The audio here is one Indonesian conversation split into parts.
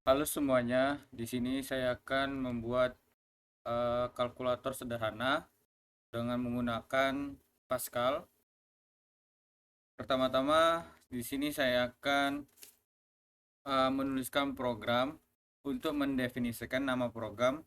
Halo semuanya, di sini saya akan membuat kalkulator sederhana dengan menggunakan Pascal. Pertama-tama, di sini saya akan menuliskan program untuk mendefinisikan nama program,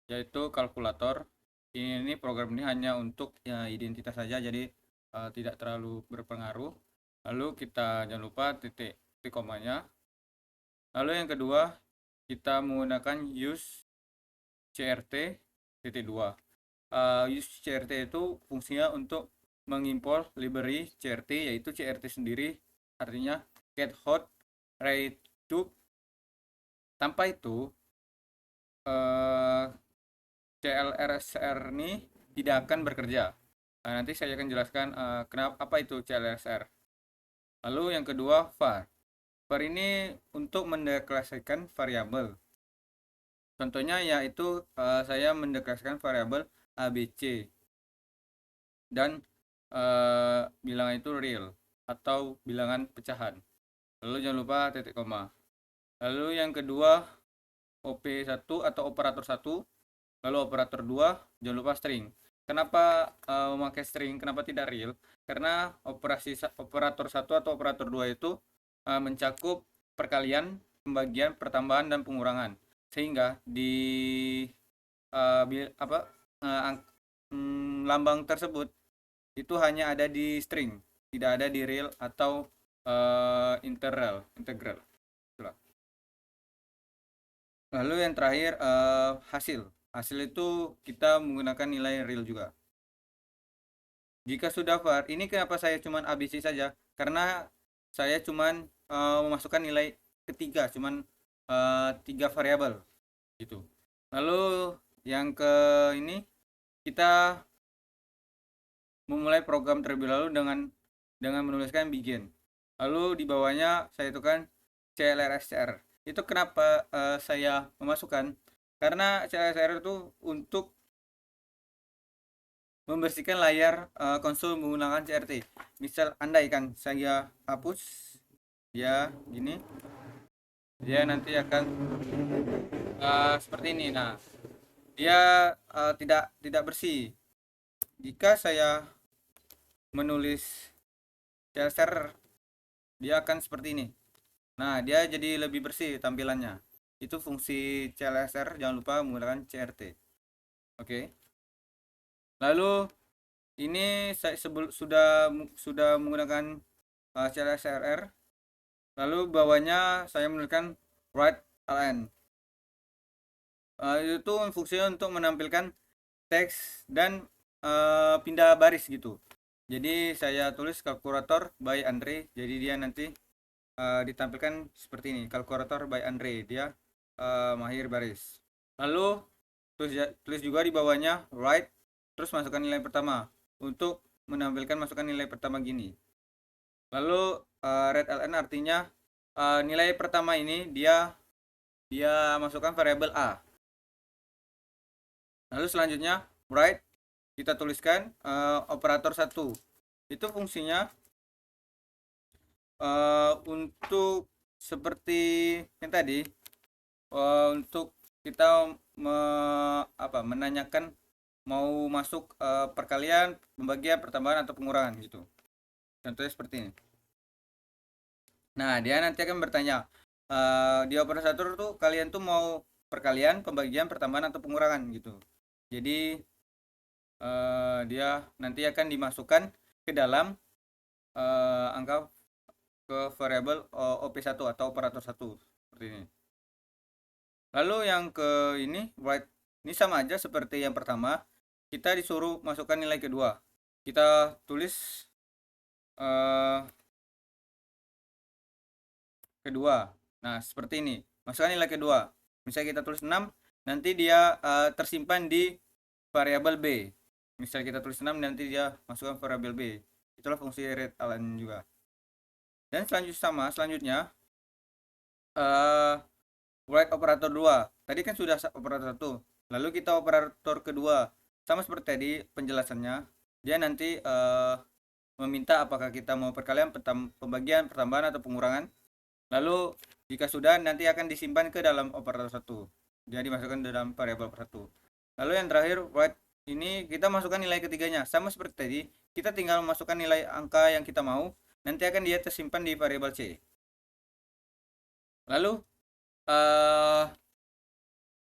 yaitu kalkulator. Ini program ini hanya untuk identitas saja, jadi tidak terlalu berpengaruh. Lalu kita jangan lupa titik komanya. Lalu yang kedua, kita menggunakan use CRT titik 2. Use CRT itu fungsinya untuk mengimpor library CRT, yaitu CRT sendiri, artinya get hot redo. Tanpa itu eh, CLRSR ini tidak akan bekerja. Nanti saya akan jelaskan kenapa apa itu CLRSR. Lalu yang kedua, var. Var ini untuk mendeklarasikan variabel. Contohnya yaitu saya mendeklarasikan variabel ABC dan bilangan itu real atau bilangan pecahan. Lalu jangan lupa titik koma. Lalu yang kedua, OP1 atau operator 1, lalu operator 2, jangan lupa string. Kenapa memakai string? Kenapa tidak real? Karena operator 1 atau operator 2 itu mencakup perkalian, pembagian, pertambahan dan pengurangan. Sehingga di uh, apa lambang tersebut itu hanya ada di string, tidak ada di real atau integral. Itulah. Lalu yang terakhir hasil. Hasil itu kita menggunakan nilai real juga. Jika sudah var, ini kenapa saya cuman ABC saja? Karena saya cuman memasukkan nilai ketiga, cuman tiga variabel gitu. Lalu yang ke ini kita memulai program terlebih dahulu dengan menuliskan begin. Lalu di bawahnya saya tuliskan CLRSR. Itu kenapa saya memasukkan? Karena CLRSR itu untuk membersihkan layar konsol menggunakan CRT. Misal andaikan saya hapus ya gini, dia nanti akan seperti ini. Nah, dia tidak bersih. Jika saya menulis CLRSR, dia akan seperti ini. Nah, dia jadi lebih bersih tampilannya. Itu fungsi CLSR, jangan lupa menggunakan CRT. Oke. Lalu ini saya sudah menggunakan CLSR. Lalu bawahnya saya menuliskan write ln. Itu fungsinya untuk menampilkan teks dan pindah baris gitu. Jadi saya tulis kalkulator by Andre. Jadi dia nanti ditampilkan seperti ini, kalkulator by Andre, dia mahir baris. Lalu tulis juga di bawahnya write, terus masukkan nilai pertama untuk menampilkan masukkan nilai pertama gini. Lalu read ln artinya nilai pertama ini dia masukkan variabel a. Lalu selanjutnya write, kita tuliskan operator 1. Itu fungsinya untuk seperti yang tadi, untuk kita menanyakan mau masuk perkalian, pembagian, pertambahan atau pengurangan gitu. Contohnya seperti ini. Nah, dia nanti akan bertanya di operator tuh kalian tuh mau perkalian, pembagian, pertambahan atau pengurangan gitu. Jadi dia nanti akan dimasukkan ke dalam angka ke variabel OP1 atau operator 1 seperti ini. Lalu yang ke ini write, ini sama aja seperti yang pertama. Kita disuruh masukkan nilai kedua. Kita tulis kedua. Nah, seperti ini. Masukkan nilai kedua. Misalnya kita tulis 6, nanti dia tersimpan di variabel B. Misalnya kita tulis 6, nanti dia masukkan variabel B. Itulah fungsi read ln juga. Dan selanjutnya write operator 2. Tadi kan sudah operator 1. Lalu kita operator kedua. Sama seperti tadi penjelasannya. Dia nanti meminta apakah kita mau perkalian, pembagian, pertambahan atau pengurangan. Lalu Jika sudah, nanti akan disimpan ke dalam operator satu. Jadi masukkan dalam variabel satu. Lalu yang terakhir void, ini kita masukkan nilai ketiganya. Sama seperti tadi, kita tinggal masukkan nilai angka yang kita mau, nanti akan dia tersimpan di variabel C. Lalu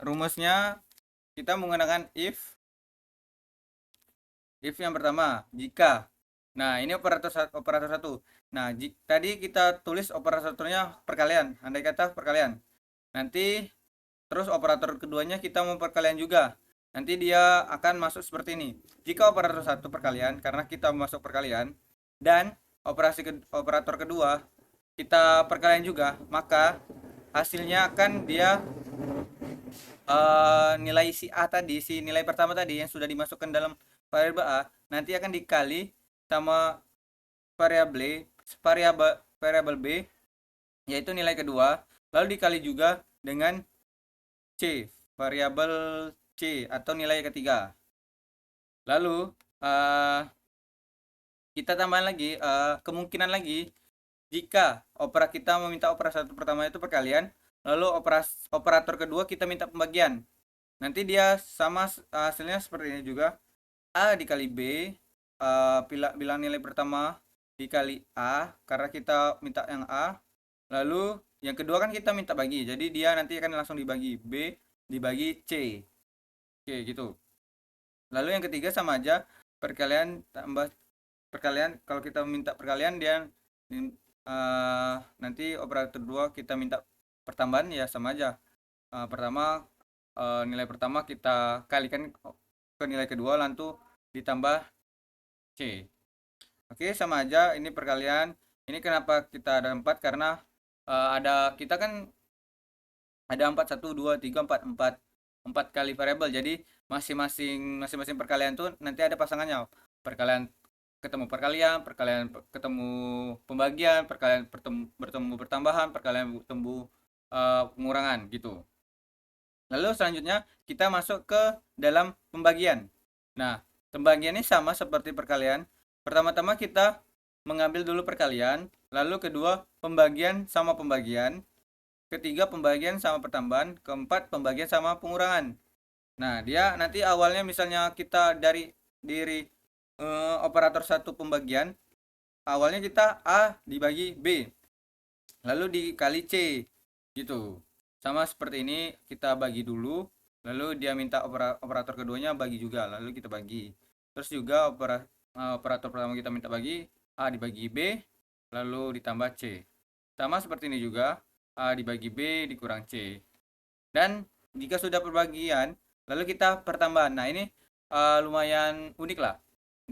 rumusnya kita menggunakan if yang pertama jika. Nah, ini operator satu. Nah, tadi kita tulis operator satunya perkalian, andai kata perkalian. Nanti terus operator keduanya kita mau perkalian juga. Nanti dia akan masuk seperti ini. Jika operator satu perkalian, karena kita masuk perkalian, dan operator kedua kita perkalian juga, maka hasilnya akan dia nilai si A tadi, si nilai pertama tadi yang sudah dimasukkan dalam variabel A, nanti akan dikali sama variabel B, yaitu nilai kedua, lalu dikali juga dengan C, variabel C atau nilai ketiga. Lalu kita tambahkan lagi kemungkinan lagi jika kita meminta operator pertama itu perkalian, lalu operator kedua kita minta pembagian. Nanti dia sama hasilnya seperti ini juga. A dikali B, bilang nilai pertama dikali A, karena kita minta yang A. Lalu yang kedua kan kita minta bagi, jadi dia nanti akan langsung dibagi B dibagi C. Oke gitu. Lalu yang ketiga sama aja, perkalian tambah perkalian. Kalau kita minta perkalian, dia nanti operator kedua kita minta pertambahan, ya sama aja. Pertama nilai pertama kita kalikan ke nilai kedua, lalu ditambah C. Oke, sama aja, ini perkalian. Ini kenapa kita ada 4, karena ada kita kan ada 4, 1, 2, 3, 4 kali variabel. Jadi masing-masing perkalian tuh nanti ada pasangannya. Perkalian ketemu perkalian ketemu pembagian, perkalian bertemu pertambahan, perkalian bertemu pengurangan gitu. Lalu selanjutnya kita masuk ke dalam pembagian. Nah, pembagian ini sama seperti perkalian. Pertama-tama kita mengambil dulu perkalian, lalu kedua pembagian sama pembagian, ketiga pembagian sama pertambahan, keempat pembagian sama pengurangan. Nah, dia nanti awalnya misalnya kita dari operator satu pembagian, awalnya kita A dibagi B, lalu dikali C gitu. Sama seperti ini, kita bagi dulu, lalu dia minta operator keduanya bagi juga, lalu kita bagi. Terus juga operator pertama kita minta bagi, A dibagi B, lalu ditambah C. Sama seperti ini juga, A dibagi B dikurang C. Dan jika sudah perbagian, lalu kita pertambahan. Nah, ini lumayan unik lah.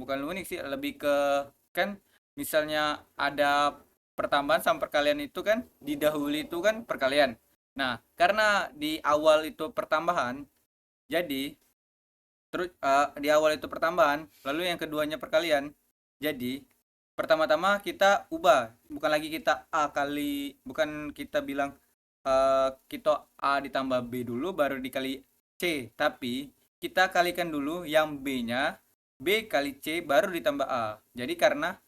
Bukan unik sih, lebih ke kan misalnya ada pertambahan sama perkalian itu kan didahului itu kan perkalian. Nah, karena di awal itu pertambahan, jadi terus di awal itu pertambahan, lalu yang keduanya perkalian. Jadi pertama-tama kita ubah, bukan kita bilang kita A ditambah B dulu baru dikali C, tapi kita kalikan dulu yang B-nya, B kali C baru ditambah A. Jadi karena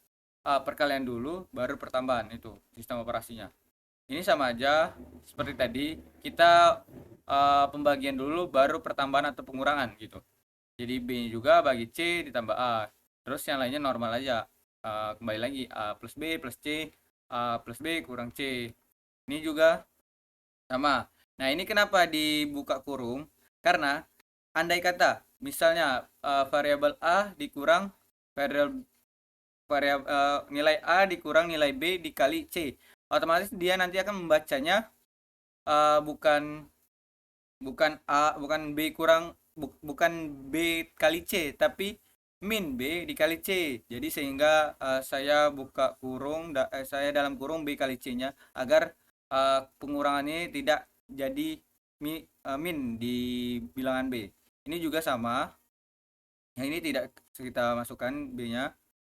perkalian dulu baru pertambahan, itu sistem operasinya. Ini sama aja seperti tadi, kita pembagian dulu baru pertambahan atau pengurangan gitu. Jadi B juga bagi C ditambah A. Terus yang lainnya normal aja. Kembali lagi A plus B plus C, A plus B kurang C. Ini juga sama. Nah, ini kenapa dibuka kurung? Karena andai kata misalnya variabel A dikurang nilai A dikurang nilai B dikali C, otomatis dia nanti akan membacanya bukan B kurang bukan B kali C, tapi min B dikali C. Jadi sehingga saya buka kurung, saya dalam kurung B kali C-nya, agar pengurangannya tidak jadi min di bilangan B. Ini juga sama. Yang ini tidak kita masukkan B-nya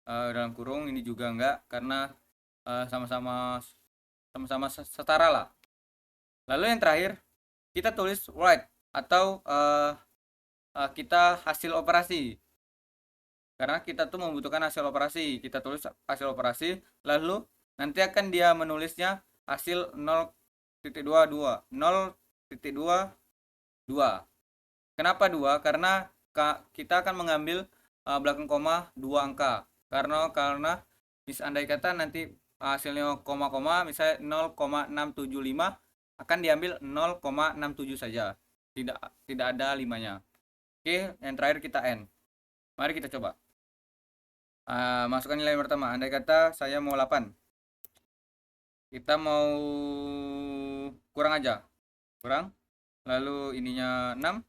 dalam kurung, ini juga enggak, karena sama-sama setara lah. Lalu yang terakhir kita tulis write atau kita hasil operasi, karena kita tuh membutuhkan hasil operasi. Kita tulis hasil operasi, lalu nanti akan dia menulisnya hasil 0 0,2 0,2 2. Kenapa 2? Karena kita akan mengambil belakang koma 2 angka. Karena andai kata nanti hasilnya koma misalnya 0,675 akan diambil 0,67 saja. Tidak ada 5-nya. Oke, yang terakhir kita N. Mari kita coba. Masukkan nilai yang pertama. Andai kata saya mau 8. Kita mau kurang aja. Kurang. Lalu ininya 6.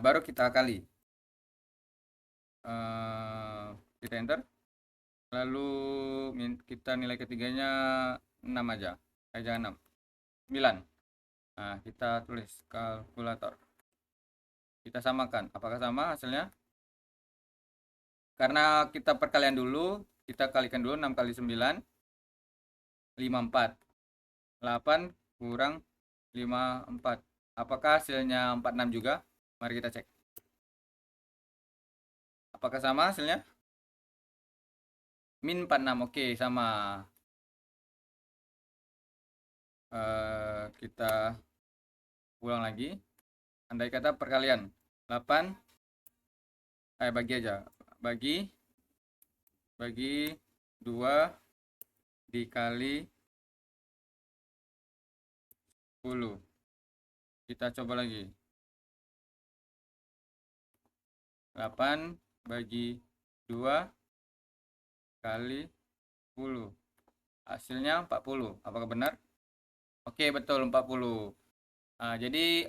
Baru kita kali. Kita enter. Lalu kita nilai ketiganya 6 aja. Jangan 6. 9. Nah, kita tulis kalkulator. Kita samakan. Apakah sama hasilnya? Karena kita perkalian dulu, kita kalikan dulu 6 kali 9. 54. 8 kurang 54. Apakah hasilnya 46 juga? Mari kita cek. Apakah sama hasilnya? Min 46. Oke, sama. Kita ulang lagi. Andai kata perkalian 8 bagi aja. Bagi 2 dikali 10. Kita coba lagi. 8 bagi 2 kali 10. Hasilnya 40. Apakah benar? Oke, betul 40. Jadi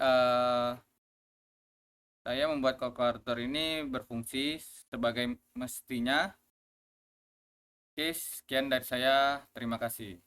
saya membuat kalkulator ini berfungsi sebagai mestinya. Oke, sekian dari saya. Terima kasih.